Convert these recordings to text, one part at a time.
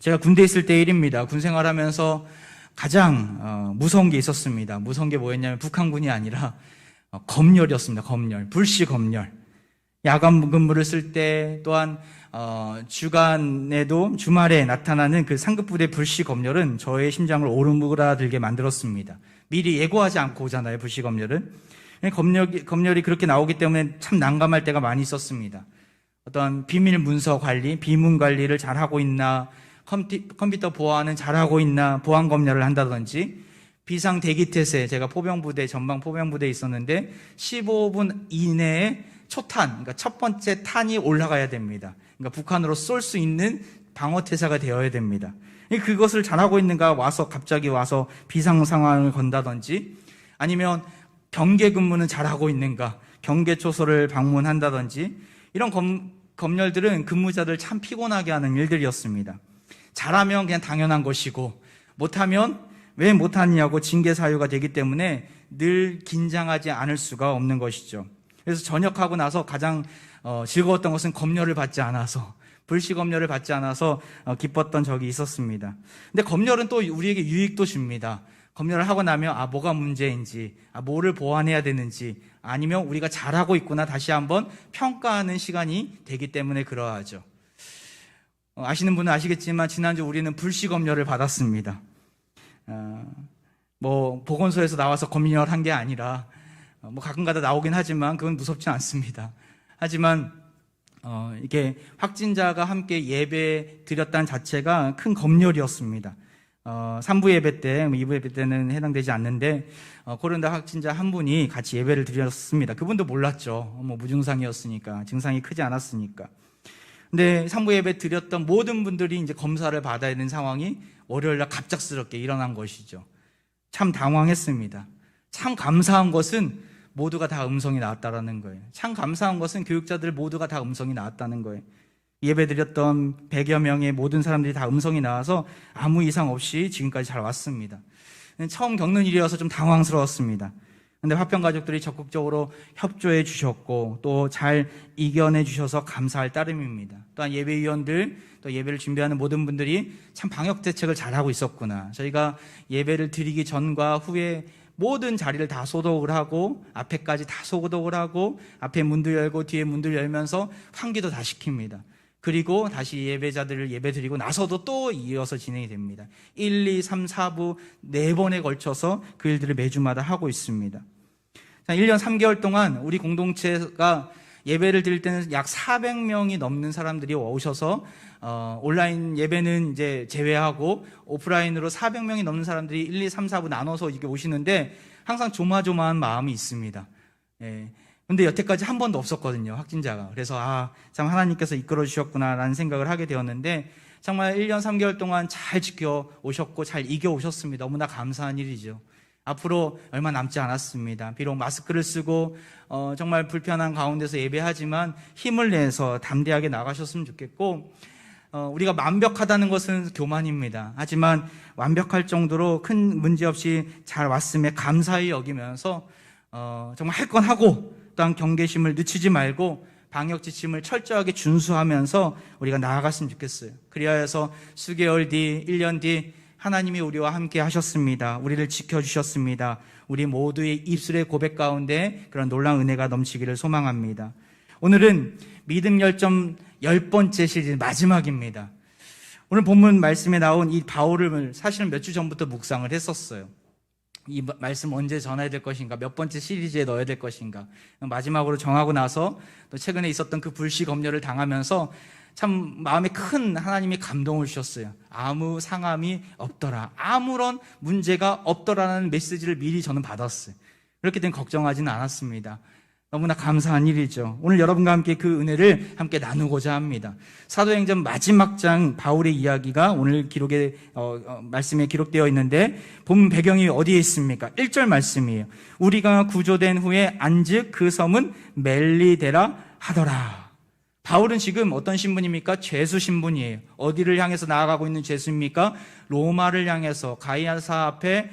제가 군대에 있을 때 일입니다. 군 생활하면서 가장 무서운 게 있었습니다. 무서운 게 뭐였냐면 북한군이 아니라 검열이었습니다. 검열, 불시 검열. 야간 근무를 쓸 때 또한 주간에도 주말에 나타나는 그 상급부대 불시 검열은 저의 심장을 오르므라들게 만들었습니다. 미리 예고하지 않고 오잖아요. 불시 검열은. 검열이 그렇게 나오기 때문에 참 난감할 때가 많이 있었습니다. 어떤 비밀 문서 관리, 비문 관리를 잘하고 있나, 컴퓨터 보안은 잘하고 있나 보안 검열을 한다든지, 비상 대기 태세, 제가 포병부대, 전방 포병부대에 있었는데 15분 이내에 초탄, 그러니까 첫 번째 탄이 올라가야 됩니다. 그러니까 북한으로 쏠 수 있는 방어 태세가 되어야 됩니다. 그것을 잘하고 있는가, 갑자기 와서 비상 상황을 건다든지, 아니면 경계 근무는 잘하고 있는가, 경계 초소를 방문한다든지, 이런 검열들은 근무자들 참 피곤하게 하는 일들이었습니다. 잘하면 그냥 당연한 것이고, 못하면 왜 못하느냐고 징계 사유가 되기 때문에 늘 긴장하지 않을 수가 없는 것이죠. 그래서 전역하고 나서 가장 즐거웠던 것은 검열을 받지 않아서, 불시 검열을 받지 않아서 기뻤던 적이 있었습니다. 근데 검열은 또 우리에게 유익도 줍니다. 검열을 하고 나면 뭐가 문제인지, 뭐를 보완해야 되는지, 아니면 우리가 잘하고 있구나 다시 한번 평가하는 시간이 되기 때문에 그러하죠. 아시는 분은 아시겠지만 지난주 우리는 불시 검열을 받았습니다. 보건소에서 나와서 검열한 게 아니라 가끔가다 나오긴 하지만 그건 무섭지 않습니다. 하지만 이게 확진자가 함께 예배 드렸다는 자체가 큰 검열이었습니다. 3부 예배 때, 2부 예배 때는 해당되지 않는데 코로나 확진자 한 분이 같이 예배를 드렸습니다. 그분도 몰랐죠. 무증상이었으니까, 증상이 크지 않았으니까. 근데 3부 예배 드렸던 모든 분들이 이제 검사를 받아야 되는 상황이 월요일날 갑작스럽게 일어난 것이죠. 참 당황했습니다. 참 감사한 것은 모두가 다 음성이 나왔다라는 거예요. 참 감사한 것은 교육자들 모두가 다 음성이 나왔다는 거예요. 예배드렸던 100여 명의 모든 사람들이 다 음성이 나와서 아무 이상 없이 지금까지 잘 왔습니다. 처음 겪는 일이어서 좀 당황스러웠습니다. 근데 화평 가족들이 적극적으로 협조해 주셨고 또 잘 이겨내 주셔서 감사할 따름입니다. 또한 예배위원들, 또 예배를 준비하는 모든 분들이 참 방역 대책을 잘하고 있었구나. 저희가 예배를 드리기 전과 후에 모든 자리를 다 소독을 하고 앞에까지 다 소독을 하고 앞에 문도 열고 뒤에 문도 열면서 환기도 다 시킵니다. 그리고 다시 예배자들을 예배드리고 나서도 또 이어서 진행이 됩니다. 1, 2, 3, 4부 4번에 걸쳐서 그 일들을 매주마다 하고 있습니다. 1년 3개월 동안 우리 공동체가 예배를 드릴 때는 약 400명이 넘는 사람들이 오셔서 온라인 예배는 이제 제외하고 오프라인으로 400명이 넘는 사람들이 1, 2, 3, 4부 나눠서 이렇게 오시는데 항상 조마조마한 마음이 있습니다. 근데 여태까지 한 번도 없었거든요, 확진자가. 그래서 참 하나님께서 이끌어 주셨구나라는 생각을 하게 되었는데 정말 1년 3개월 동안 잘 지켜오셨고 잘 이겨오셨습니다. 너무나 감사한 일이죠. 앞으로 얼마 남지 않았습니다. 비록 마스크를 쓰고 정말 불편한 가운데서 예배하지만 힘을 내서 담대하게 나가셨으면 좋겠고, 우리가 완벽하다는 것은 교만입니다. 하지만 완벽할 정도로 큰 문제 없이 잘 왔음에 감사히 여기면서 정말 할 건 하고 또한 경계심을 늦추지 말고 방역 지침을 철저하게 준수하면서 우리가 나아갔으면 좋겠어요. 그리하여서 수개월 뒤, 1년 뒤 하나님이 우리와 함께 하셨습니다. 우리를 지켜주셨습니다. 우리 모두의 입술의 고백 가운데 그런 놀라운 은혜가 넘치기를 소망합니다. 오늘은 믿음 열정 10번째 시리즈 마지막입니다. 오늘 본문 말씀에 나온 이 바울을 사실은 몇 주 전부터 묵상을 했었어요. 이 말씀 언제 전해야 될 것인가, 몇 번째 시리즈에 넣어야 될 것인가, 마지막으로 정하고 나서 또 최근에 있었던 그 불시 검열을 당하면서 참 마음에 큰 하나님의 감동을 주셨어요. 아무 상함이 없더라, 아무런 문제가 없더라는 메시지를 미리 저는 받았어요. 그렇기 때문에 걱정하지는 않았습니다. 너무나 감사한 일이죠. 오늘 여러분과 함께 그 은혜를 함께 나누고자 합니다. 사도행전 마지막 장 바울의 이야기가 오늘 기록에 말씀에 기록되어 있는데 본 배경이 어디에 있습니까? 1절 말씀이에요. 우리가 구조된 후에 안즉 그 섬은 멜리데라 하더라. 바울은 지금 어떤 신분입니까? 죄수 신분이에요. 어디를 향해서 나아가고 있는 죄수입니까? 로마를 향해서 가이사랴 앞에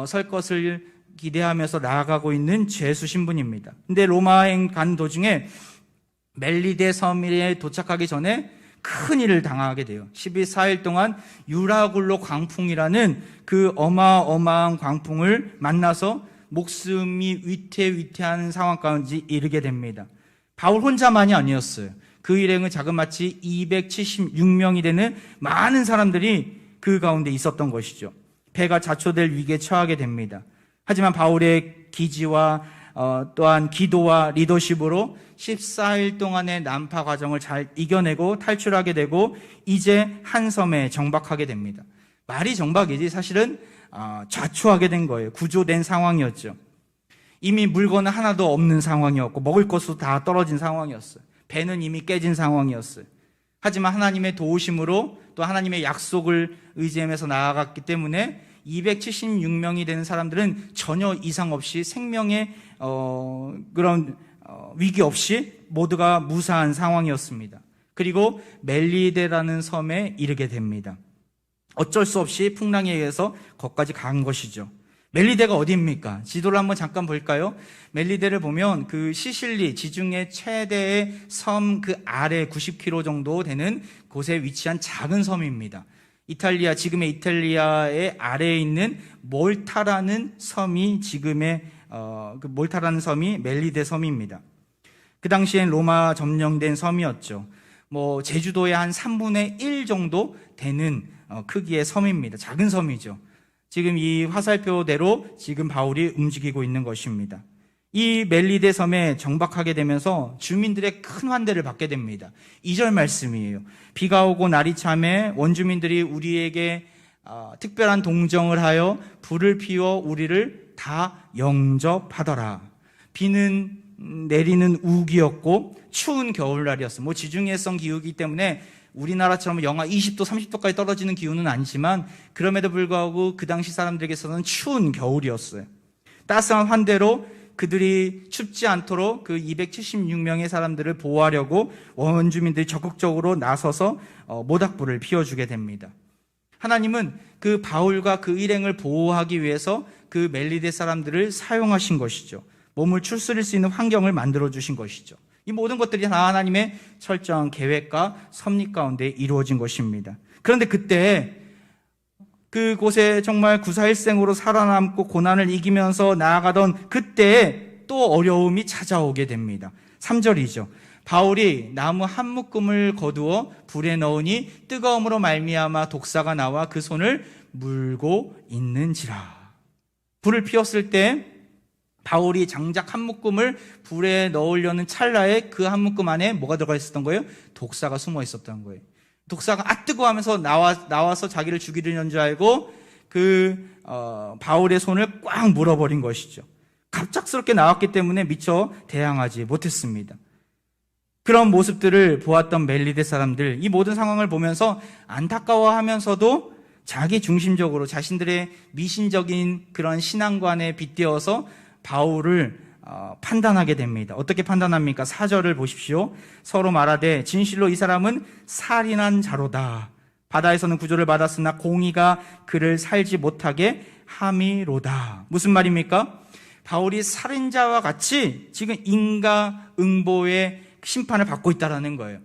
설 것을 기대하면서 나아가고 있는 죄수 신분입니다. 근데 로마행 간 도중에 멜리데 섬에 도착하기 전에 큰 일을 당하게 돼요. 14일 동안 유라굴로 광풍이라는 그 어마어마한 광풍을 만나서 목숨이 위태위태한 상황까지 이르게 됩니다. 바울 혼자만이 아니었어요. 그 일행은 자그마치 276명이 되는 많은 사람들이 그 가운데 있었던 것이죠. 배가 자초될 위기에 처하게 됩니다. 하지만 바울의 기지와 또한 기도와 리더십으로 14일 동안의 난파 과정을 잘 이겨내고 탈출하게 되고 이제 한 섬에 정박하게 됩니다. 말이 정박이지 사실은 좌초하게 된 거예요. 구조된 상황이었죠. 이미 물건은 하나도 없는 상황이었고 먹을 것도 다 떨어진 상황이었어요. 배는 이미 깨진 상황이었어요. 하지만 하나님의 도우심으로 또 하나님의 약속을 의지하면서 나아갔기 때문에 276명이 되는 사람들은 전혀 이상 없이 생명의 그런 위기 없이 모두가 무사한 상황이었습니다. 그리고 멜리데라는 섬에 이르게 됩니다. 어쩔 수 없이 풍랑에 의해서 거기까지 간 것이죠. 멜리데가 어디입니까? 지도를 한번 잠깐 볼까요? 멜리데를 보면 그 시실리 지중해 최대의 섬 그 아래 90km 정도 되는 곳에 위치한 작은 섬입니다. 이탈리아, 지금의 이탈리아의 아래에 있는 몰타라는 섬이 지금의 그 몰타라는 섬이 멜리데 섬입니다. 그 당시엔 로마 점령된 섬이었죠. 제주도의 한 3분의 1 정도 되는 크기의 섬입니다. 작은 섬이죠. 지금 이 화살표대로 지금 바울이 움직이고 있는 것입니다. 이 멜리데 섬에 정박하게 되면서 주민들의 큰 환대를 받게 됩니다. 2절 말씀이에요. 비가 오고 날이 참에 원주민들이 우리에게 특별한 동정을 하여 불을 피워 우리를 다 영접하더라. 비는 내리는 우기였고 추운 겨울날이었어요. 지중해성 기후이기 때문에 우리나라처럼 영하 20도, 30도까지 떨어지는 기후는 아니지만 그럼에도 불구하고 그 당시 사람들에게서는 추운 겨울이었어요. 따스한 환대로 그들이 춥지 않도록 그 276명의 사람들을 보호하려고 원주민들이 적극적으로 나서서 모닥불을 피워주게 됩니다. 하나님은 그 바울과 그 일행을 보호하기 위해서 그 멜리데 사람들을 사용하신 것이죠. 몸을 추스릴 수 있는 환경을 만들어주신 것이죠. 이 모든 것들이 다 하나님의 철저한 계획과 섭리 가운데 이루어진 것입니다. 그런데 그때 그곳에 정말 구사일생으로 살아남고 고난을 이기면서 나아가던 그때에 또 어려움이 찾아오게 됩니다. 3절이죠. 바울이 나무 한 묶음을 거두어 불에 넣으니 뜨거움으로 말미암아 독사가 나와 그 손을 물고 있는지라. 불을 피웠을 때 바울이 장작 한 묶음을 불에 넣으려는 찰나에 그 한 묶음 안에 뭐가 들어가 있었던 거예요? 독사가 숨어 있었던 거예요. 독사가 뜨거워 하면서 나와서 자기를 죽이려는 줄 알고 바울의 손을 꽉 물어버린 것이죠. 갑작스럽게 나왔기 때문에 미처 대항하지 못했습니다. 그런 모습들을 보았던 멜리데 사람들, 이 모든 상황을 보면서 안타까워하면서도 자기 중심적으로 자신들의 미신적인 그런 신앙관에 빗대어서 바울을 판단하게 됩니다. 어떻게 판단합니까? 4절을 보십시오. 서로 말하되 진실로 이 사람은 살인한 자로다. 바다에서는 구조를 받았으나 공의가 그를 살지 못하게 함이로다. 무슨 말입니까? 바울이 살인자와 같이 지금 인과응보의 심판을 받고 있다는 거예요.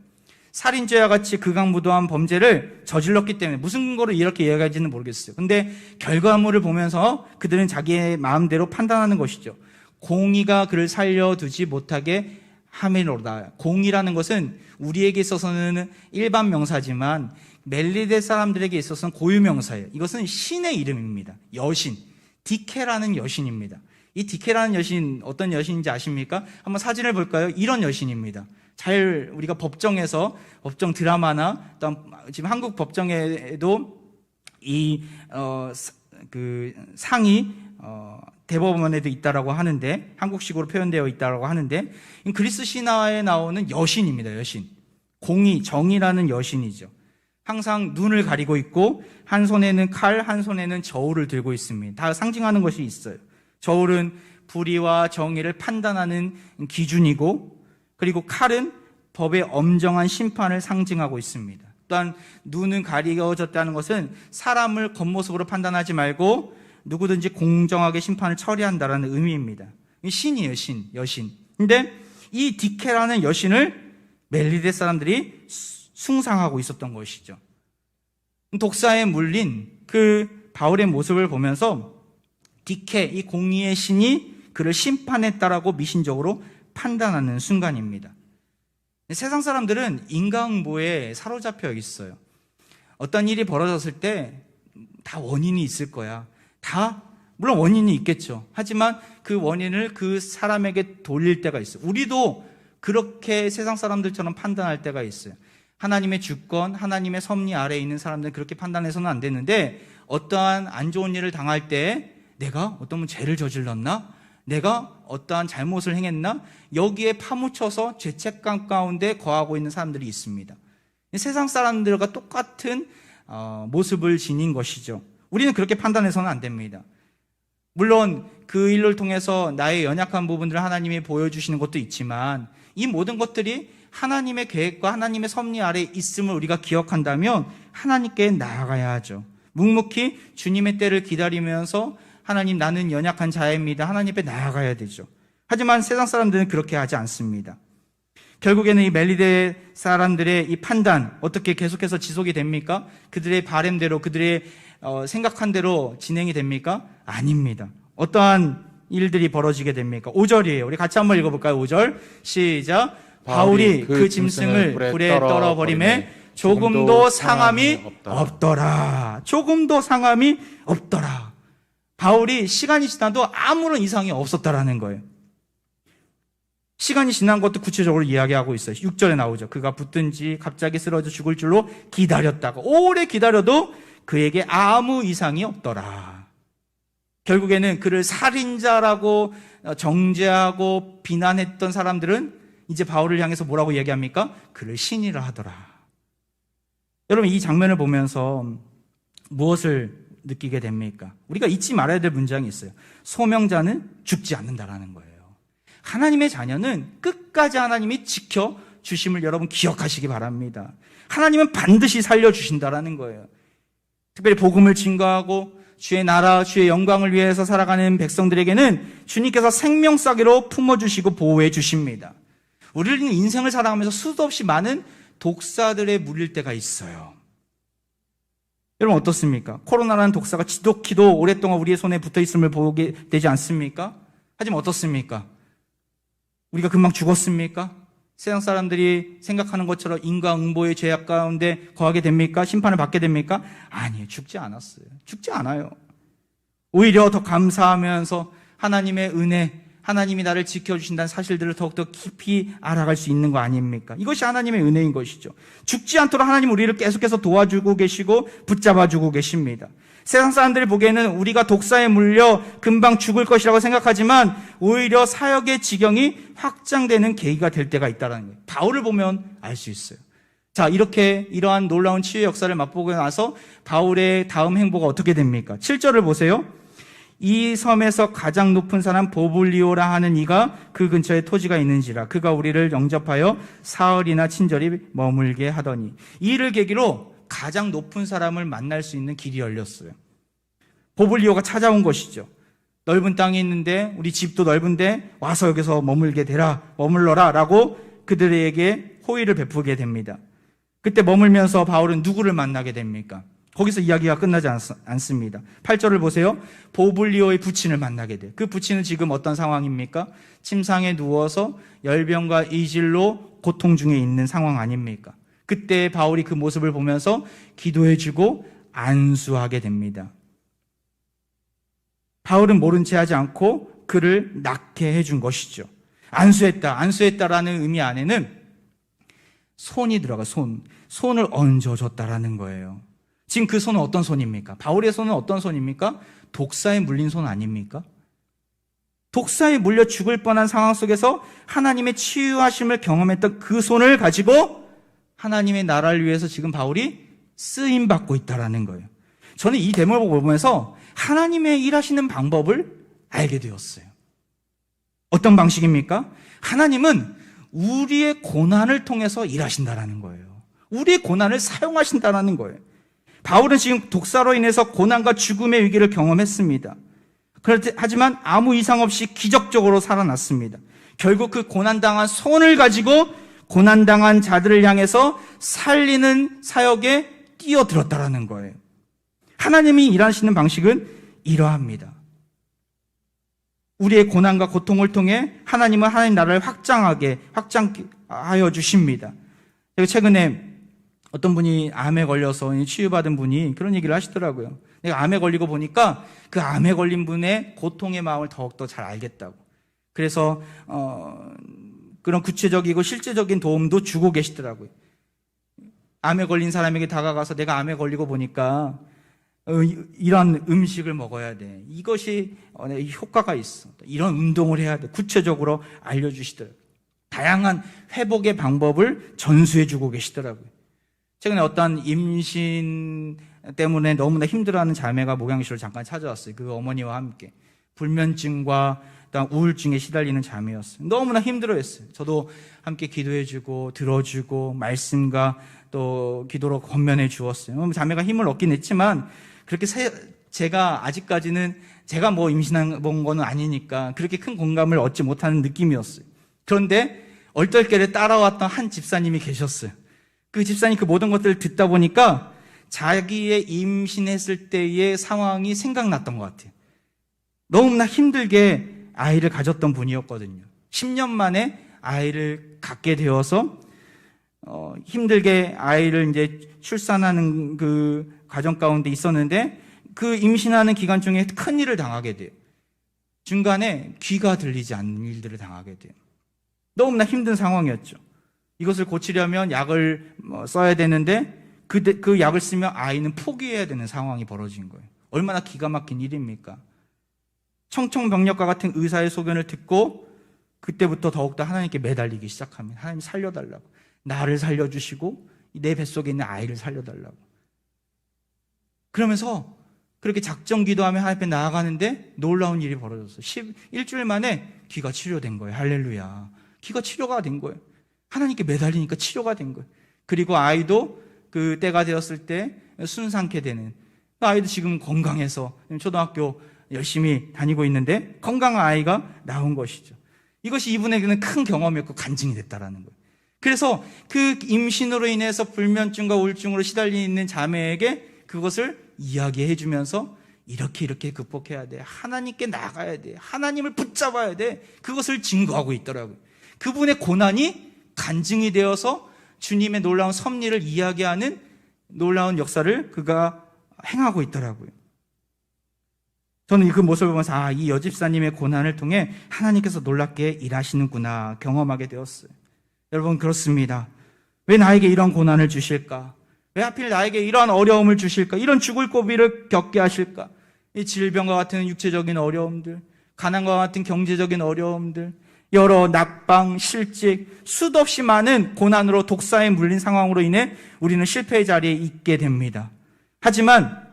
살인죄와 같이 극악무도한 범죄를 저질렀기 때문에 무슨 근거로 이렇게 이야기하지는 모르겠어요. 근데 결과물을 보면서 그들은 자기의 마음대로 판단하는 것이죠. 공의가 그를 살려두지 못하게 함이로다. 공의라는 것은 우리에게 있어서는 일반 명사지만 멜리데 사람들에게 있어서는 고유명사예요. 이것은 신의 이름입니다. 여신, 디케라는 여신입니다. 이 디케라는 여신 어떤 여신인지 아십니까? 한번 사진을 볼까요? 이런 여신입니다. 잘 우리가 법정에서 법정 드라마나 또 지금 한국 법정에도 그 상이 대법원에도 있다라고 하는데 한국식으로 표현되어 있다라고 하는데 그리스 신화에 나오는 여신입니다. 여신. 공의, 정의라는 여신이죠. 항상 눈을 가리고 있고 한 손에는 칼, 한 손에는 저울을 들고 있습니다. 다 상징하는 것이 있어요. 저울은 불의와 정의를 판단하는 기준이고 그리고 칼은 법의 엄정한 심판을 상징하고 있습니다. 또한 눈은 가려졌다는 것은 사람을 겉모습으로 판단하지 말고 누구든지 공정하게 심판을 처리한다라는 의미입니다. 신이에요, 여신. 근데 이 디케라는 여신을 멜리데 사람들이 숭상하고 있었던 것이죠. 독사에 물린 그 바울의 모습을 보면서 디케, 이 공의의 신이 그를 심판했다라고 미신적으로 판단하는 순간입니다. 세상 사람들은 인과응보에 사로잡혀 있어요. 어떤 일이 벌어졌을 때 다 원인이 있을 거야. 물론 원인이 있겠죠. 하지만 그 원인을 그 사람에게 돌릴 때가 있어요. 우리도 그렇게 세상 사람들처럼 판단할 때가 있어요. 하나님의 주권, 하나님의 섭리 아래에 있는 사람들은 그렇게 판단해서는 안 되는데, 어떠한 안 좋은 일을 당할 때 내가 어떤 죄를 저질렀나? 내가 어떠한 잘못을 행했나? 여기에 파묻혀서 죄책감 가운데 거하고 있는 사람들이 있습니다. 세상 사람들과 똑같은 모습을 지닌 것이죠. 우리는 그렇게 판단해서는 안 됩니다. 물론 그 일을 통해서 나의 연약한 부분들을 하나님이 보여주시는 것도 있지만, 이 모든 것들이 하나님의 계획과 하나님의 섭리 아래에 있음을 우리가 기억한다면 하나님께 나아가야 하죠. 묵묵히 주님의 때를 기다리면서 하나님, 나는 연약한 자입니다, 하나님 앞에 나아가야 되죠. 하지만 세상 사람들은 그렇게 하지 않습니다. 결국에는 이 멜리데 사람들의 이 판단 어떻게 계속해서 지속이 됩니까? 그들의 바램대로, 그들의 생각한 대로 진행이 됩니까? 아닙니다. 어떠한 일들이 벌어지게 됩니까? 5절이에요. 우리 같이 한번 읽어볼까요? 5절 시작. 바울이 그 짐승을 불에 떨어버림에 조금도 상함이 없더라. 조금도 상함이 없더라. 바울이 시간이 지나도 아무런 이상이 없었다라는 거예요. 시간이 지난 것도 구체적으로 이야기하고 있어요. 6절에 나오죠. 그가 붙든지 갑자기 쓰러져 죽을 줄로 기다렸다가, 오래 기다려도 그에게 아무 이상이 없더라. 결국에는 그를 살인자라고 정죄하고 비난했던 사람들은 이제 바울을 향해서 뭐라고 얘기합니까? 그를 신이라 하더라. 여러분, 이 장면을 보면서 무엇을 느끼게 됩니까? 우리가 잊지 말아야 될 문장이 있어요. 소명자는 죽지 않는다라는 거예요. 하나님의 자녀는 끝까지 하나님이 지켜주심을 여러분 기억하시기 바랍니다. 하나님은 반드시 살려주신다라는 거예요. 특별히 복음을 증거하고 주의 나라, 주의 영광을 위해서 살아가는 백성들에게는 주님께서 생명싸개로 품어주시고 보호해 주십니다. 우리는 인생을 살아가면서 수도 없이 많은 독사들에 물릴 때가 있어요. 여러분 어떻습니까? 코로나라는 독사가 지독히도 오랫동안 우리의 손에 붙어있음을 보게 되지 않습니까? 하지만 어떻습니까? 우리가 금방 죽었습니까? 세상 사람들이 생각하는 것처럼 인과응보의 죄악 가운데 거하게 됩니까? 심판을 받게 됩니까? 아니에요. 죽지 않았어요. 죽지 않아요. 오히려 더 감사하면서 하나님의 은혜, 하나님이 나를 지켜주신다는 사실들을 더욱더 깊이 알아갈 수 있는 거 아닙니까? 이것이 하나님의 은혜인 것이죠. 죽지 않도록 하나님 우리를 계속해서 도와주고 계시고 붙잡아주고 계십니다. 세상 사람들이 보기에는 우리가 독사에 물려 금방 죽을 것이라고 생각하지만 오히려 사역의 지경이 확장되는 계기가 될 때가 있다는 거예요. 바울을 보면 알 수 있어요. 자, 이러한 놀라운 치유의 역사를 맛보고 나서 바울의 다음 행보가 어떻게 됩니까? 7절을 보세요. 이 섬에서 가장 높은 사람 보블리오라 하는 이가 그 근처에 토지가 있는지라 그가 우리를 영접하여 사흘이나 친절히 머물게 하더니, 이 일을 계기로 가장 높은 사람을 만날 수 있는 길이 열렸어요. 보블리오가 찾아온 것이죠. 넓은 땅이 있는데, 우리 집도 넓은데 와서 여기서 머물러라 라고 그들에게 호의를 베푸게 됩니다. 그때 머물면서 바울은 누구를 만나게 됩니까? 거기서 이야기가 끝나지 않습니다. 8절을 보세요. 보블리오의 부친을 만나게 돼요. 그 부친은 지금 어떤 상황입니까? 침상에 누워서 열병과 이질로 고통 중에 있는 상황 아닙니까? 그때 바울이 그 모습을 보면서 기도해주고 안수하게 됩니다. 바울은 모른 채 하지 않고 그를 낫게 해준 것이죠. 안수했다라는 의미 안에는 손이 들어가, 손을 얹어줬다라는 거예요. 지금 그 손은 어떤 손입니까? 바울의 손은 어떤 손입니까? 독사에 물린 손 아닙니까? 독사에 물려 죽을 뻔한 상황 속에서 하나님의 치유하심을 경험했던 그 손을 가지고 하나님의 나라를 위해서 지금 바울이 쓰임받고 있다는 거예요. 저는 이 대목을 보면서 하나님의 일하시는 방법을 알게 되었어요. 어떤 방식입니까? 하나님은 우리의 고난을 통해서 일하신다는 거예요. 우리의 고난을 사용하신다는 거예요. 바울은 지금 독사로 인해서 고난과 죽음의 위기를 경험했습니다. 하지만 아무 이상 없이 기적적으로 살아났습니다. 결국 그 고난당한 손을 가지고 고난당한 자들을 향해서 살리는 사역에 뛰어들었다라는 거예요. 하나님이 일하시는 방식은 이러합니다. 우리의 고난과 고통을 통해 하나님은 하나님 나라를 확장하여 주십니다. 최근에 어떤 분이 암에 걸려서 치유받은 분이 그런 얘기를 하시더라고요. 내가 암에 걸리고 보니까 그 암에 걸린 분의 고통의 마음을 더욱더 잘 알겠다고. 그래서 그런 구체적이고 실제적인 도움도 주고 계시더라고요. 암에 걸린 사람에게 다가가서 내가 암에 걸리고 보니까 이런 음식을 먹어야 돼. 이것이 효과가 있어. 이런 운동을 해야 돼. 구체적으로 알려주시더라고요. 다양한 회복의 방법을 전수해주고 계시더라고요. 최근에 어떤 임신 때문에 너무나 힘들어하는 자매가 목양실을 잠깐 찾아왔어요. 그 어머니와 함께. 불면증과 우울증에 시달리는 자매였어요. 너무나 힘들어했어요. 저도 함께 기도해주고 들어주고 말씀과 또 기도로 권면해 주었어요. 자매가 힘을 얻긴 했지만 그렇게 제가 아직까지는 제가 뭐 임신한 거는 아니니까 그렇게 큰 공감을 얻지 못하는 느낌이었어요. 그런데 얼떨결에 따라왔던 한 집사님이 계셨어요. 그 집사님 그 모든 것들을 듣다 보니까 자기의 임신했을 때의 상황이 생각났던 것 같아요. 너무나 힘들게 아이를 가졌던 분이었거든요. 10년 만에 아이를 갖게 되어서 힘들게 아이를 이제 출산하는 그 과정 가운데 있었는데 그 임신하는 기간 중에 큰 일을 당하게 돼요. 중간에 귀가 들리지 않는 일들을 당하게 돼요. 너무나 힘든 상황이었죠. 이것을 고치려면 약을 써야 되는데 그 약을 쓰면 아이는 포기해야 되는 상황이 벌어진 거예요. 얼마나 기가 막힌 일입니까? 청청병력과 같은 의사의 소견을 듣고 그때부터 더욱더 하나님께 매달리기 시작합니다. 하나님 살려달라고. 나를 살려주시고 내 뱃속에 있는 아이를 살려달라고. 그러면서 그렇게 작정 기도하며 하나님 앞에 나아가는데 놀라운 일이 벌어졌어요. 일주일 만에 귀가 치료된 거예요. 할렐루야. 귀가 치료가 된 거예요. 하나님께 매달리니까 치료가 된 거예요. 그리고 아이도 그 때가 되었을 때 순산케 되는, 아이도 지금 건강해서 초등학교 열심히 다니고 있는데 건강한 아이가 나온 것이죠. 이것이 이분에게는 큰 경험이었고 간증이 됐다라는 거예요. 그래서 그 임신으로 인해서 불면증과 우울증으로 시달리는 자매에게 그것을 이야기해 주면서 이렇게 극복해야 돼. 하나님께 나가야 돼. 하나님을 붙잡아야 돼. 그것을 증거하고 있더라고요. 그분의 고난이 간증이 되어서 주님의 놀라운 섭리를 이야기하는 놀라운 역사를 그가 행하고 있더라고요. 저는 그 모습을 보면서 이 여집사님의 고난을 통해 하나님께서 놀랍게 일하시는구나 경험하게 되었어요. 여러분, 그렇습니다. 왜 나에게 이런 고난을 주실까? 왜 하필 나에게 이러한 어려움을 주실까? 이런 죽을 고비를 겪게 하실까? 이 질병과 같은 육체적인 어려움들, 가난과 같은 경제적인 어려움들, 여러 낙방, 실직, 수도 없이 많은 고난으로 독사에 물린 상황으로 인해 우리는 실패의 자리에 있게 됩니다. 하지만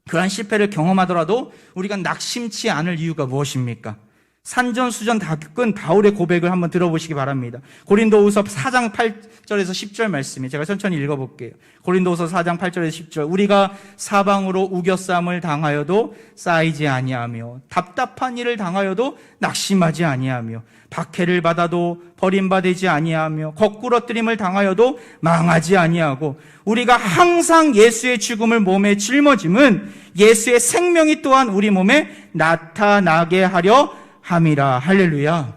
그러한 실패를 경험하더라도 우리가 낙심치 않을 이유가 무엇입니까? 산전수전 다 겪은 바울의 고백을 한번 들어보시기 바랍니다. 고린도후서 4장 8절에서 10절 말씀이 제가 천천히 읽어볼게요. 고린도후서 4장 8절에서 10절. 우리가 사방으로 우겨쌈을 당하여도 쌓이지 아니하며 답답한 일을 당하여도 낙심하지 아니하며 박해를 받아도 버림받지 아니하며 거꾸러뜨림을 당하여도 망하지 아니하고 우리가 항상 예수의 죽음을 몸에 짊어짐은 예수의 생명이 또한 우리 몸에 나타나게 하려 함이라. 할렐루야.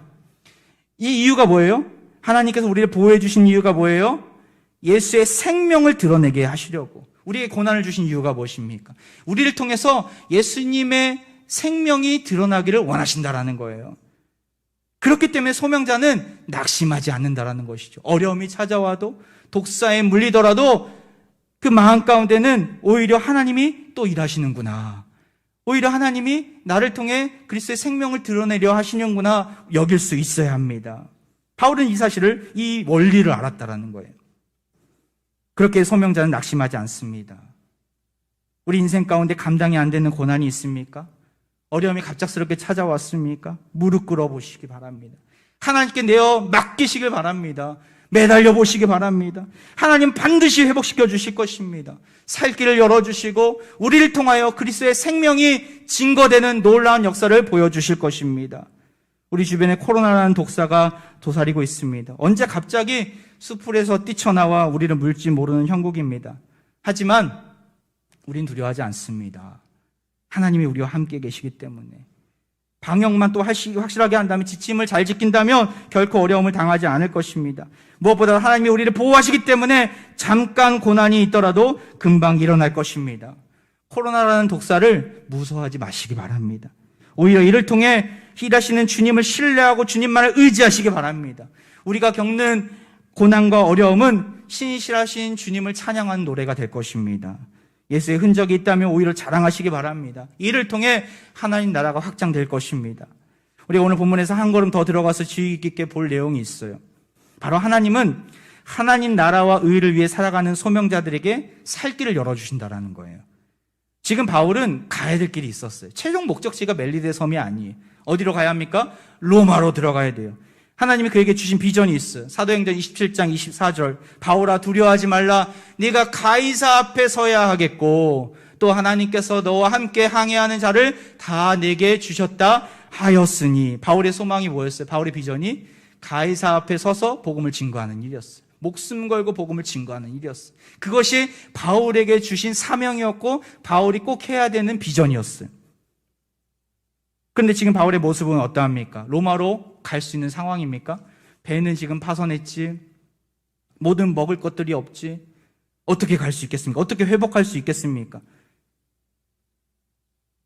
이 이유가 뭐예요? 하나님께서 우리를 보호해 주신 이유가 뭐예요? 예수의 생명을 드러내게 하시려고. 우리에게 고난을 주신 이유가 무엇입니까? 우리를 통해서 예수님의 생명이 드러나기를 원하신다라는 거예요. 그렇기 때문에 소명자는 낙심하지 않는다라는 것이죠. 어려움이 찾아와도 독사에 물리더라도 그 마음 가운데는 오히려 하나님이 또 일하시는구나. 오히려 하나님이 나를 통해 그리스도의 생명을 드러내려 하시는구나 여길 수 있어야 합니다. 바울은 이 사실을, 이 원리를 알았다라는 거예요. 그렇게 소명자는 낙심하지 않습니다. 우리 인생 가운데 감당이 안 되는 고난이 있습니까? 어려움이 갑작스럽게 찾아왔습니까? 무릎 꿇어 보시기 바랍니다. 하나님께 내어 맡기시길 바랍니다. 매달려 보시기 바랍니다. 하나님 반드시 회복시켜 주실 것입니다. 살 길을 열어주시고 우리를 통하여 그리스도의 생명이 증거되는 놀라운 역사를 보여주실 것입니다. 우리 주변에 코로나라는 독사가 도사리고 있습니다. 언제 갑자기 수풀에서 뛰쳐나와 우리를 물지 모르는 형국입니다. 하지만 우린 두려워하지 않습니다. 하나님이 우리와 함께 계시기 때문에. 방역만 또 확실하게 한다면, 지침을 잘 지킨다면 결코 어려움을 당하지 않을 것입니다. 무엇보다 하나님이 우리를 보호하시기 때문에 잠깐 고난이 있더라도 금방 일어날 것입니다. 코로나라는 독사를 무서워하지 마시기 바랍니다. 오히려 이를 통해 일하시는 주님을 신뢰하고 주님만을 의지하시기 바랍니다. 우리가 겪는 고난과 어려움은 신실하신 주님을 찬양하는 노래가 될 것입니다. 예수의 흔적이 있다면 오히려 자랑하시기 바랍니다. 이를 통해 하나님 나라가 확장될 것입니다. 우리가 오늘 본문에서 한 걸음 더 들어가서 주의 깊게 볼 내용이 있어요. 바로 하나님은 하나님 나라와 의를 위해 살아가는 소명자들에게 살 길을 열어주신다라는 거예요. 지금 바울은 가야 될 길이 있었어요. 최종 목적지가 멜리데 섬이 아니에요. 어디로 가야 합니까? 로마로 들어가야 돼요. 하나님이 그에게 주신 비전이 있어요. 사도행전 27장 24절, 바울아 두려워하지 말라. 네가 가이사 앞에 서야 하겠고 또 하나님께서 너와 함께 항해하는 자를 다 내게 주셨다 하였으니. 바울의 소망이 뭐였어요? 바울의 비전이 가이사 앞에 서서 복음을 증거하는 일이었어요. 목숨 걸고 복음을 증거하는 일이었어요. 그것이 바울에게 주신 사명이었고 바울이 꼭 해야 되는 비전이었어요. 그런데 지금 바울의 모습은 어떠합니까? 로마로 갈 수 있는 상황입니까? 배는 지금 파손했지, 모든 먹을 것들이 없지, 어떻게 갈 수 있겠습니까? 어떻게 회복할 수 있겠습니까?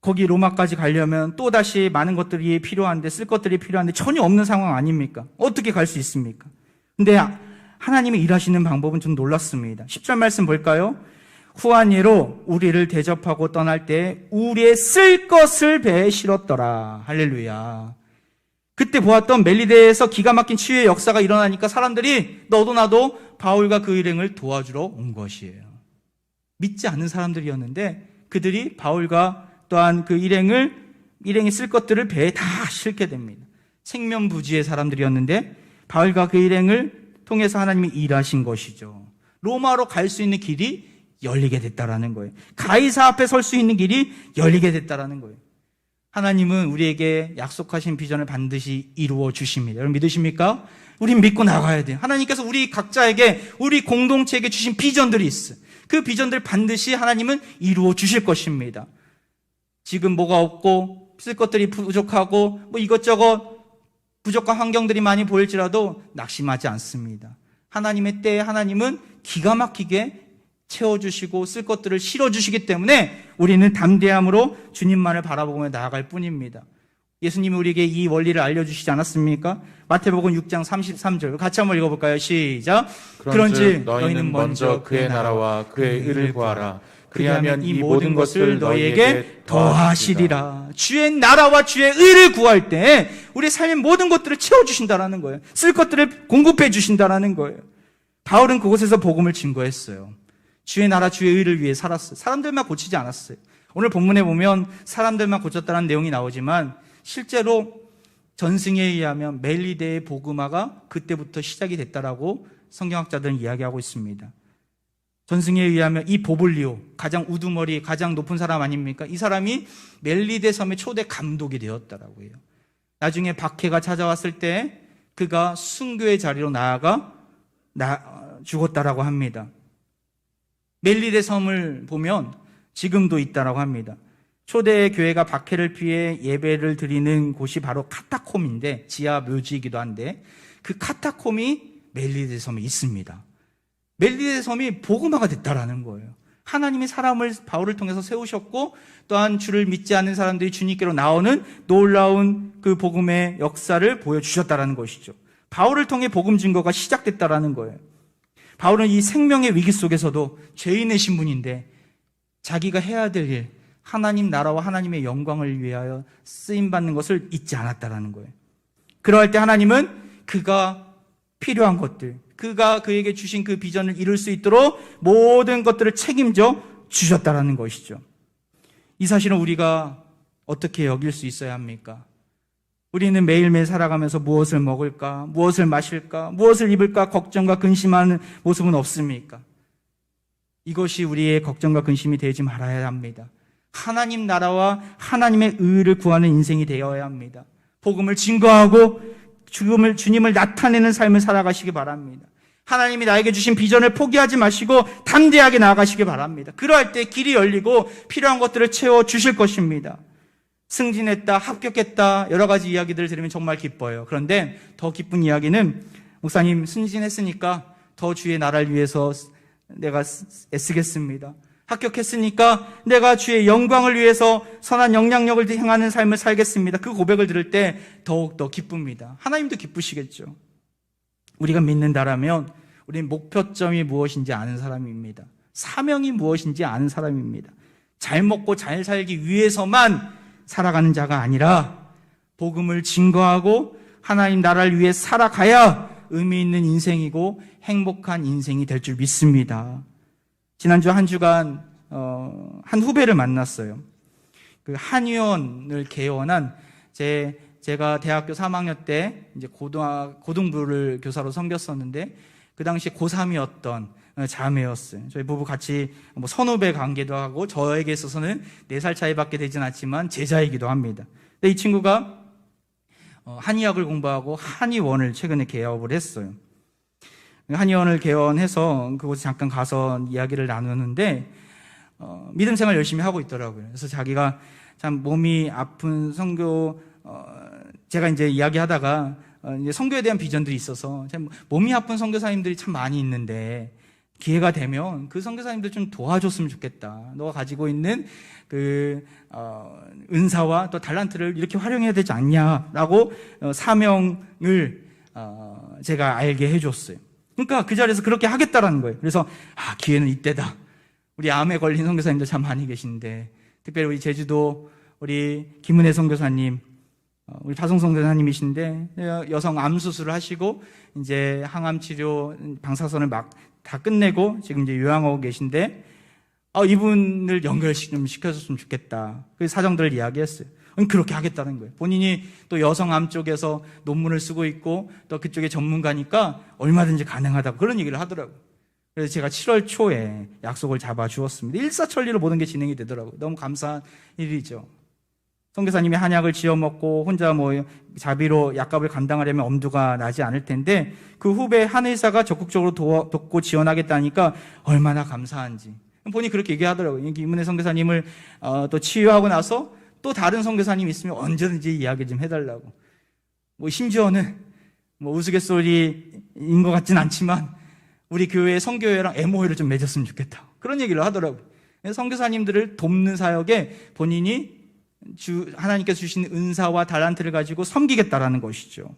거기 로마까지 가려면 또다시 많은 것들이 필요한데, 쓸 것들이 필요한데 전혀 없는 상황 아닙니까? 어떻게 갈 수 있습니까? 근데 하나님이 일하시는 방법은 좀 놀랐습니다. 10절 말씀 볼까요? 후한 예로 우리를 대접하고 떠날 때 우리의 쓸 것을 배에 실었더라. 할렐루야. 그때 보았던 멜리데에서 기가 막힌 치유의 역사가 일어나니까 사람들이 너도 나도 바울과 그 일행을 도와주러 온 것이에요. 믿지 않는 사람들이었는데 그들이 바울과 또한 그 일행이 쓸 것들을 배에 다 실게 됩니다. 생면부지의 사람들이었는데 바울과 그 일행을 통해서 하나님이 일하신 것이죠. 로마로 갈 수 있는 길이 열리게 됐다라는 거예요. 가이사 앞에 설 수 있는 길이 열리게 됐다라는 거예요. 하나님은 우리에게 약속하신 비전을 반드시 이루어 주십니다. 여러분 믿으십니까? 우린 믿고 나가야 돼요. 하나님께서 우리 각자에게, 우리 공동체에게 주신 비전들이 있어요. 그 비전들 반드시 하나님은 이루어 주실 것입니다. 지금 뭐가 없고 쓸 것들이 부족하고 뭐 이것저것 부족한 환경들이 많이 보일지라도 낙심하지 않습니다. 하나님의 때에 하나님은 기가 막히게 채워주시고 쓸 것들을 실어주시기 때문에 우리는 담대함으로 주님만을 바라보며 나아갈 뿐입니다. 예수님이 우리에게 이 원리를 알려주시지 않았습니까? 마태복음 6장 33절 같이 한번 읽어볼까요? 시작. 그런즉 너희는 먼저 그의 나라와 그의 의를 구하라. 그리하면 이 모든 것을 너희에게 더하시리라. 주의 나라와 주의 의를 구할 때 우리 삶의 모든 것들을 채워주신다라는 거예요. 쓸 것들을 공급해 주신다라는 거예요. 바울은 그곳에서 복음을 증거했어요. 주의 나라 주의 의를 위해 살았어요. 사람들만 고치지 않았어요. 오늘 본문에 보면 사람들만 고쳤다는 내용이 나오지만 실제로 전승에 의하면 멜리데의 복음화가 그때부터 시작이 됐다라고 성경학자들은 이야기하고 있습니다. 전승에 의하면 이 보블리오, 가장 우두머리, 가장 높은 사람 아닙니까? 이 사람이 멜리데 섬의 초대 감독이 되었다라고 해요. 나중에 박해가 찾아왔을 때 그가 순교의 자리로 나아가 죽었다라고 합니다. 멜리데 섬을 보면 지금도 있다라고 합니다. 초대 교회가 박해를 피해 예배를 드리는 곳이 바로 카타콤인데, 지하 묘지이기도 한데 그 카타콤이 멜리데 섬에 있습니다. 멜리데 섬이 복음화가 됐다라는 거예요. 하나님이 사람을 바울을 통해서 세우셨고 또한 주를 믿지 않는 사람들이 주님께로 나오는 놀라운 그 복음의 역사를 보여주셨다라는 것이죠. 바울을 통해 복음 증거가 시작됐다라는 거예요. 바울은 이 생명의 위기 속에서도 죄인의 신분인데 자기가 해야 될 일, 하나님 나라와 하나님의 영광을 위하여 쓰임받는 것을 잊지 않았다라는 거예요. 그러할 때 하나님은 그가 필요한 것들, 그가 그에게 주신 그 비전을 이룰 수 있도록 모든 것들을 책임져 주셨다라는 것이죠. 이 사실은 우리가 어떻게 여길 수 있어야 합니까? 우리는 매일매일 살아가면서 무엇을 먹을까, 무엇을 마실까, 무엇을 입을까 걱정과 근심하는 모습은 없습니까? 이것이 우리의 걱정과 근심이 되지 말아야 합니다. 하나님 나라와 하나님의 의를 구하는 인생이 되어야 합니다. 복음을 증거하고 주님을 나타내는 삶을 살아가시기 바랍니다. 하나님이 나에게 주신 비전을 포기하지 마시고 담대하게 나아가시기 바랍니다. 그러할 때 길이 열리고 필요한 것들을 채워주실 것입니다. 승진했다, 합격했다, 여러 가지 이야기들을 들으면 정말 기뻐요. 그런데 더 기쁜 이야기는 목사님 승진했으니까 더 주의 나라를 위해서 내가 애쓰겠습니다. 합격했으니까 내가 주의 영광을 위해서 선한 영향력을 행하는 삶을 살겠습니다. 그 고백을 들을 때 더욱더 기쁩니다. 하나님도 기쁘시겠죠. 우리가 믿는다라면 우리는 목표점이 무엇인지 아는 사람입니다. 사명이 무엇인지 아는 사람입니다. 잘 먹고 잘 살기 위해서만 살아가는 자가 아니라 복음을 증거하고 하나님 나라를 위해 살아가야 의미 있는 인생이고 행복한 인생이 될 줄 믿습니다. 지난주 한 주간 한 후배를 만났어요. 그 한의원을 개원한 제가 대학교 3학년 때 이제 고등부를 교사로 섬겼었는데 그 당시 고3이었던 자매였어요. 저희 부부 같이 선후배 관계도 하고 저에게 있어서는 4살 차이밖에 되진 않지만 제자이기도 합니다. 근데 이 친구가 한의학을 공부하고 한의원을 최근에 개업을 했어요. 한의원을 개원해서 그곳에 잠깐 가서 이야기를 나누는데 믿음 생활 열심히 하고 있더라고요. 그래서 자기가 참 몸이 아픈 선교 제가 이제 이야기하다가 이제 선교에 대한 비전들이 있어서 참 몸이 아픈 선교사님들이 참 많이 있는데 기회가 되면 그 선교사님들 좀 도와줬으면 좋겠다. 너가 가지고 있는 그 은사와 또 달란트를 이렇게 활용해야 되지 않냐라고 사명을 제가 알게 해줬어요. 그러니까 그 자리에서 그렇게 하겠다라는 거예요. 그래서 기회는 이때다. 우리 암에 걸린 선교사님들 참 많이 계신데 특별히 우리 제주도 우리 김은혜 선교사님, 우리 파송 선교사님이신데 여성 암 수술을 하시고 이제 항암 치료 방사선을 막 다 끝내고 지금 이제 요양하고 계신데 이분을 연결 좀 시켜줬으면 좋겠다. 그 사정들을 이야기했어요. 그렇게 하겠다는 거예요. 본인이 또 여성 암 쪽에서 논문을 쓰고 있고 또 그쪽에 전문가니까 얼마든지 가능하다고 그런 얘기를 하더라고요. 그래서 제가 7월 초에 약속을 잡아주었습니다. 일사천리로 모든 게 진행이 되더라고요. 너무 감사한 일이죠. 선교사님이 한약을 지어먹고 혼자 자비로 약값을 감당하려면 엄두가 나지 않을 텐데 그 후배 한 의사가 적극적으로 돕고 지원하겠다니까 얼마나 감사한지. 본인이 그렇게 얘기하더라고요. 김은혜 선교사님을 또 치유하고 나서 또 다른 선교사님 있으면 언제든지 이야기 좀 해달라고. 심지어는 우스갯소리인 것 같진 않지만 우리 교회 선교회랑 MOU를 좀 맺었으면 좋겠다. 그런 얘기를 하더라고요. 선교사님들을 돕는 사역에 본인이 하나님께서 주신 은사와 달란트를 가지고 섬기겠다라는 것이죠.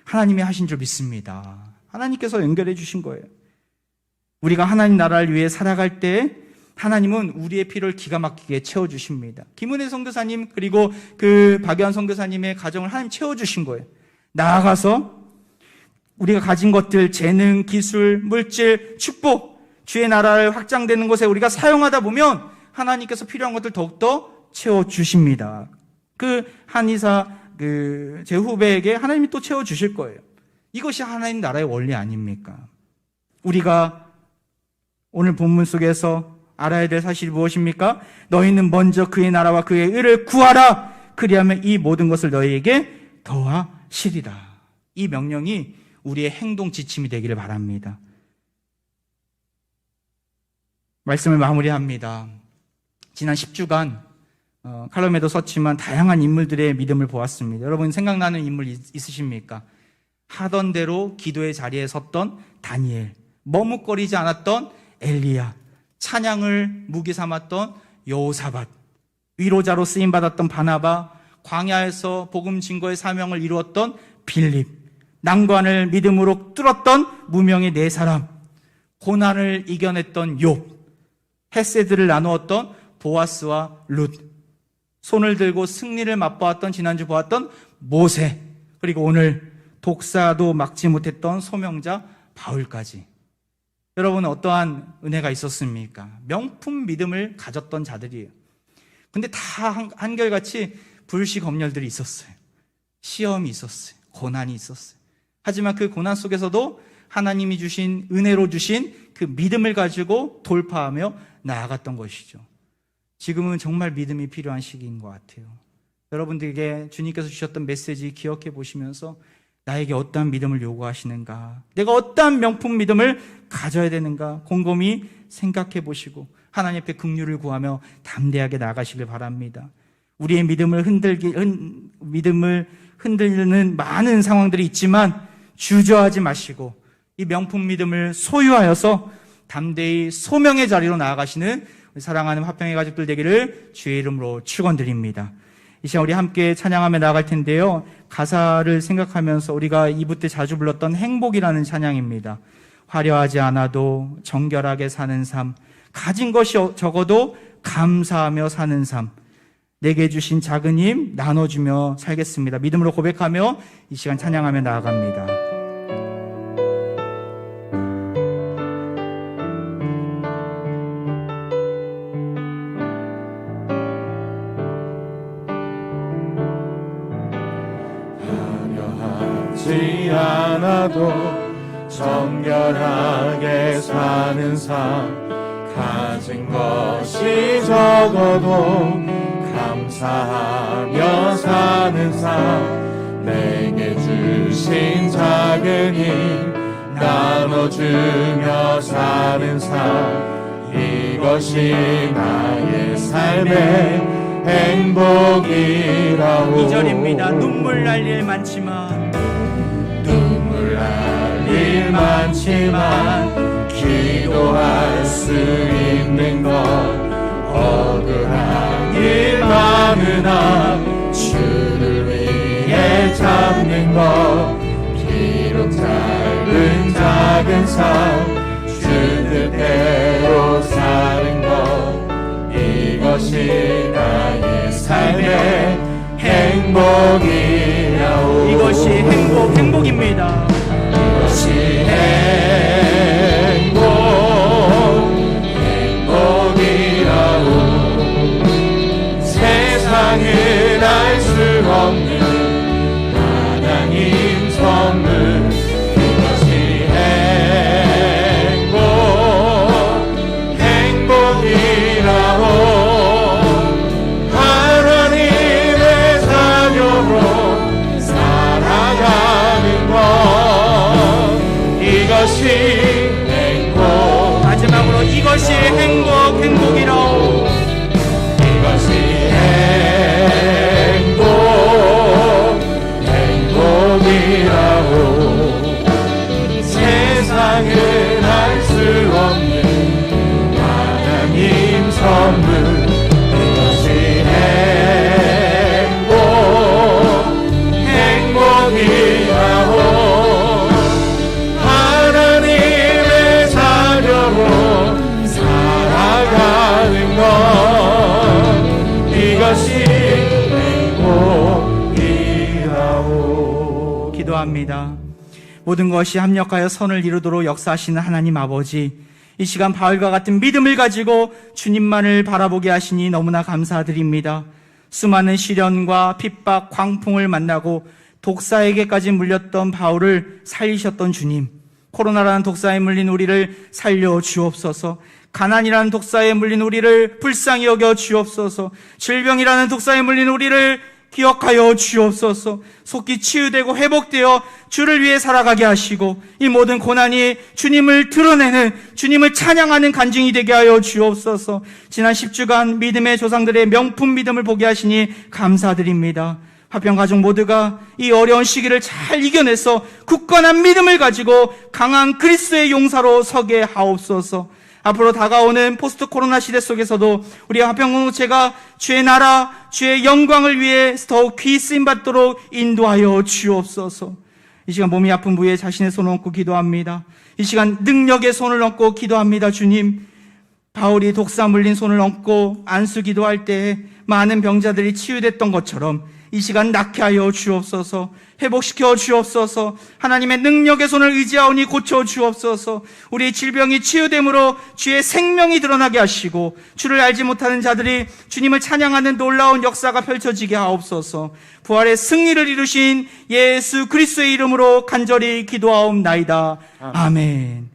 하나님이 하신 줄 믿습니다. 하나님께서 연결해 주신 거예요. 우리가 하나님 나라를 위해 살아갈 때 하나님은 우리의 필요를 기가 막히게 채워주십니다. 김은혜 선교사님 그리고 그 박유한 선교사님의 가정을 하나님 채워주신 거예요. 나아가서 우리가 가진 것들, 재능, 기술, 물질, 축복, 주의 나라를 확장되는 곳에 우리가 사용하다 보면 하나님께서 필요한 것들 더욱더 채워주십니다. 그 한의사 제 후배에게 하나님이 또 채워주실 거예요. 이것이 하나님 나라의 원리 아닙니까? 우리가 오늘 본문 속에서 알아야 될 사실이 무엇입니까? 너희는 먼저 그의 나라와 그의 의를 구하라. 그리하면 이 모든 것을 너희에게 더하시리라. 이 명령이 우리의 행동 지침이 되기를 바랍니다. 말씀을 마무리합니다. 지난 10주간 칼럼에도 썼지만 다양한 인물들의 믿음을 보았습니다. 여러분 생각나는 인물 있으십니까? 하던 대로 기도의 자리에 섰던 다니엘, 머뭇거리지 않았던 엘리야, 찬양을 무기 삼았던 여호사밧, 위로자로 쓰임받았던 바나바, 광야에서 복음 증거의 사명을 이루었던 빌립, 난관을 믿음으로 뚫었던 무명의 4사람, 고난을 이겨냈던 욥, 헤세드를 나누었던 보아스와 룻, 손을 들고 승리를 맛보았던 지난주 보았던 모세, 그리고 오늘 독사도 막지 못했던 소명자 바울까지. 여러분은 어떠한 은혜가 있었습니까? 명품 믿음을 가졌던 자들이에요. 근데 다 한결같이 불시검열들이 있었어요. 시험이 있었어요. 고난이 있었어요. 하지만 그 고난 속에서도 하나님이 주신 은혜로 주신 그 믿음을 가지고 돌파하며 나아갔던 것이죠. 지금은 정말 믿음이 필요한 시기인 것 같아요. 여러분들에게 주님께서 주셨던 메시지 기억해 보시면서 나에게 어떠한 믿음을 요구하시는가? 내가 어떠한 명품 믿음을 가져야 되는가? 곰곰이 생각해 보시고 하나님 앞에 긍휼을 구하며 담대하게 나가시길 바랍니다. 우리의 믿음을 흔들리는 많은 상황들이 있지만 주저하지 마시고 이 명품 믿음을 소유하여서 담대히 소명의 자리로 나아가시는 우리 사랑하는 화평의 가족들 되기를 주의 이름으로 축원드립니다. 이 시간 우리 함께 찬양하며 나아갈 텐데요. 가사를 생각하면서 우리가 2부 때 자주 불렀던 행복이라는 찬양입니다. 화려하지 않아도 정결하게 사는 삶, 가진 것이 적어도 감사하며 사는 삶, 내게 주신 작은 힘 나눠주며 살겠습니다. 믿음으로 고백하며 이 시간 찬양하며 나아갑니다. 화려하지 않아도 정결하게 사는 삶, 가진 것이 적어도 감사하며 사는 삶, 내게 주신 작은 힘 나눠주며 사는 삶, 이것이 나의 삶의 행복이라오. 2절입니다. 눈물 날 일 많지만 기도할 수 있는 것, 억울한 일 많으나 주를 위해 잡는 것, 비록 짧은 작은 삶 주 뜻대로 사는 것, 이것이 나의 삶의 행복이라오. 이것이 행복입니다. 이것이 행복이라오. 세상은 알 수 없는 하나님 선물, 이것이 행복이라오. 하나님의 자녀로 살아가는 것, 이것이 행복. 마지막으로 이것이 행복이라오. 이것이 행복이라오. 세상은 알 수 없는 하나님 선물, 이것이 행복이라오. 하나님의 자녀로 살아가는 것, 이것이 행복이라오. 기도합니다. 모든 것이 합력하여 선을 이루도록 역사하시는 하나님 아버지, 이 시간 바울과 같은 믿음을 가지고 주님만을 바라보게 하시니 너무나 감사드립니다. 수많은 시련과 핍박, 광풍을 만나고 독사에게까지 물렸던 바울을 살리셨던 주님, 코로나라는 독사에 물린 우리를 살려 주옵소서. 가난이라는 독사에 물린 우리를 불쌍히 여겨 주옵소서. 질병이라는 독사에 물린 우리를 기억하여 주옵소서. 속히 치유되고 회복되어 주를 위해 살아가게 하시고 이 모든 고난이 주님을 드러내는, 주님을 찬양하는 간증이 되게 하여 주옵소서. 지난 10주간 믿음의 조상들의 명품 믿음을 보게 하시니 감사드립니다. 화평가족 모두가 이 어려운 시기를 잘 이겨내서 굳건한 믿음을 가지고 강한 그리스도의 용사로 서게 하옵소서. 앞으로 다가오는 포스트 코로나 시대 속에서도 우리 화평공동체가 주의 나라, 주의 영광을 위해 더욱 귀 쓰임받도록 인도하여 주옵소서. 이 시간 몸이 아픈 부위에 자신의 손을 얹고 기도합니다. 이 시간 능력의 손을 얹고 기도합니다. 주님, 바울이 독사 물린 손을 얹고 안수 기도할 때 많은 병자들이 치유됐던 것처럼 이 시간 낫게 하여 주옵소서. 회복시켜 주옵소서. 하나님의 능력의 손을 의지하오니 고쳐 주옵소서. 우리의 질병이 치유됨으로 주의 생명이 드러나게 하시고 주를 알지 못하는 자들이 주님을 찬양하는 놀라운 역사가 펼쳐지게 하옵소서. 부활의 승리를 이루신 예수 그리스도의 이름으로 간절히 기도하옵나이다. 아멘.